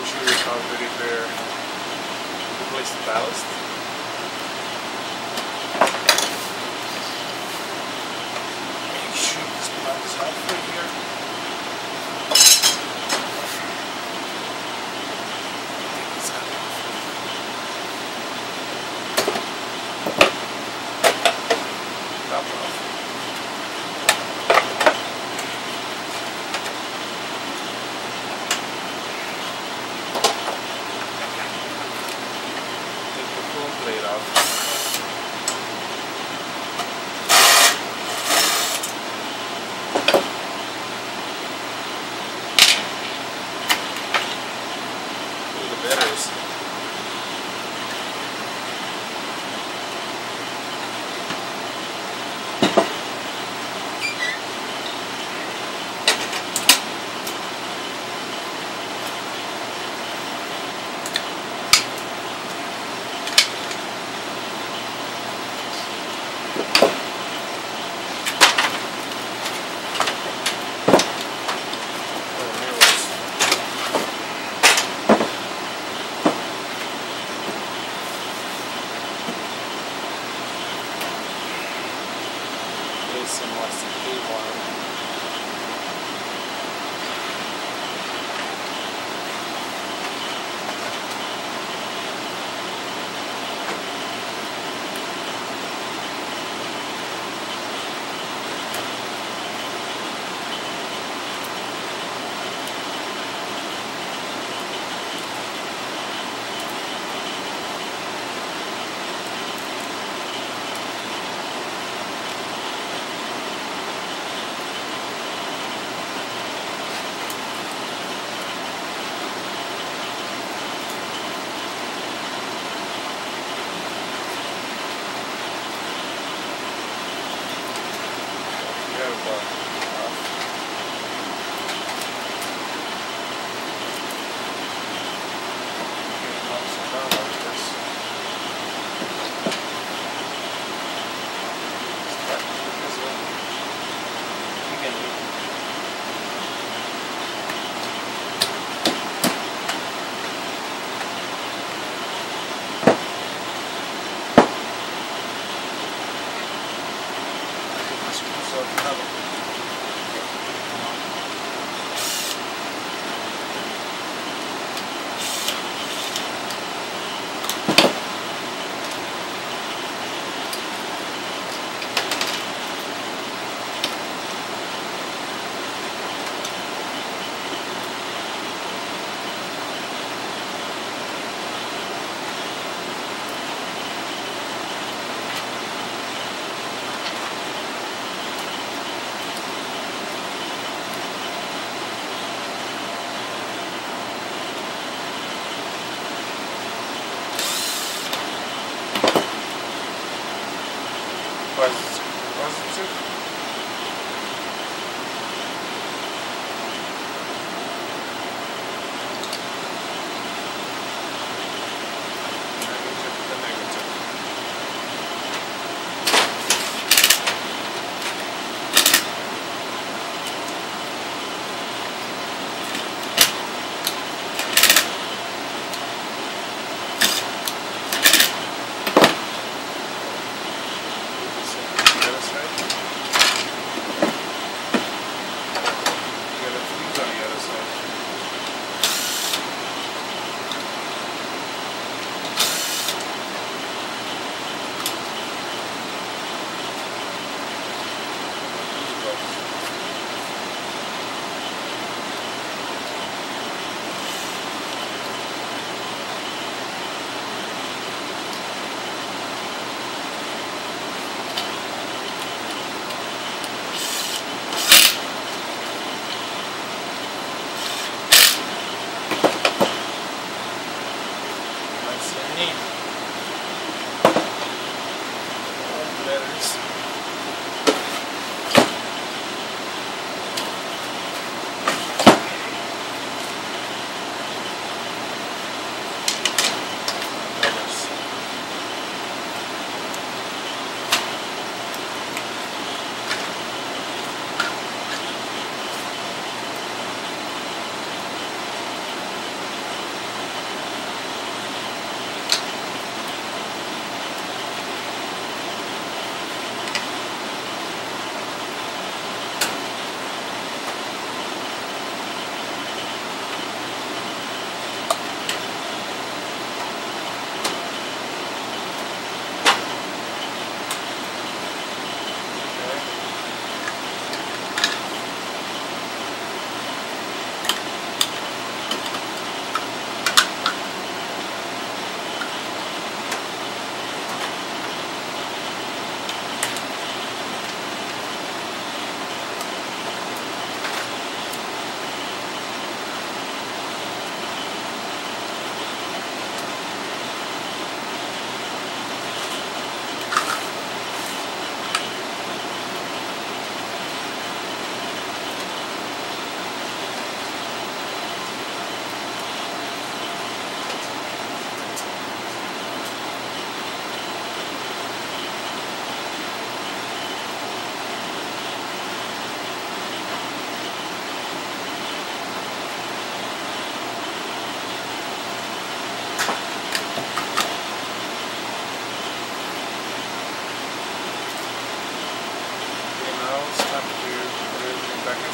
show you how to repair, replace the ballast. Make sure this plug is off right here. Top off. Plate out. Pull the batteries. Some elastic wire. So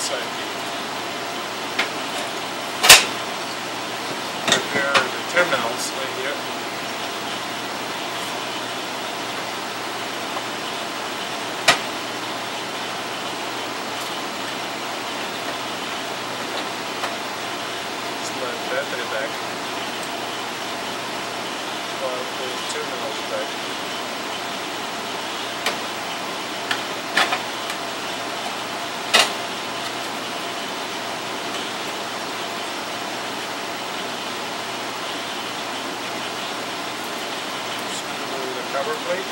side here. Prepare the terminals right here. Slide battery back. While the terminals back. Cover plate.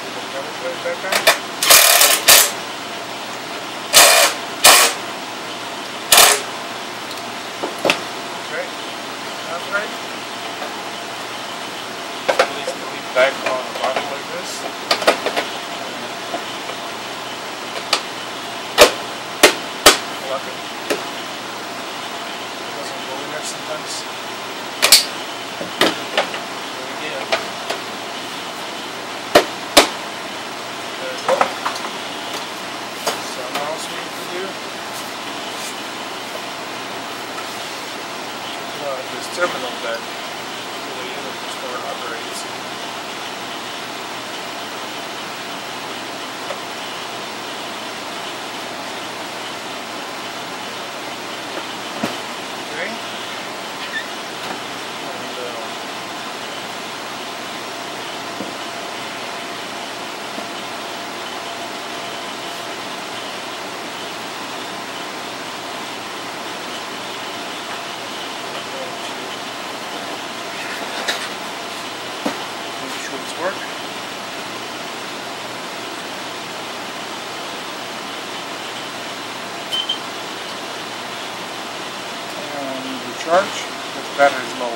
Put the cover plate back on. Right. Place the lid back on the bottom like this. Lock it. It doesn't go in there sometimes. Do it again. There we go. Something else we need to do. This terminal back to the unit to start operates. Okay. Work. And recharge, but the battery is low.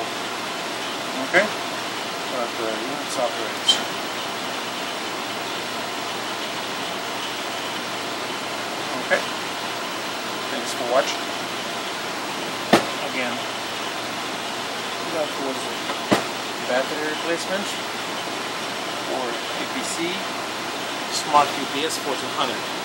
Okay? But the unit operates. Okay. Thanks for watching. Again, that was a battery replacement for APC Smart UPS 1400.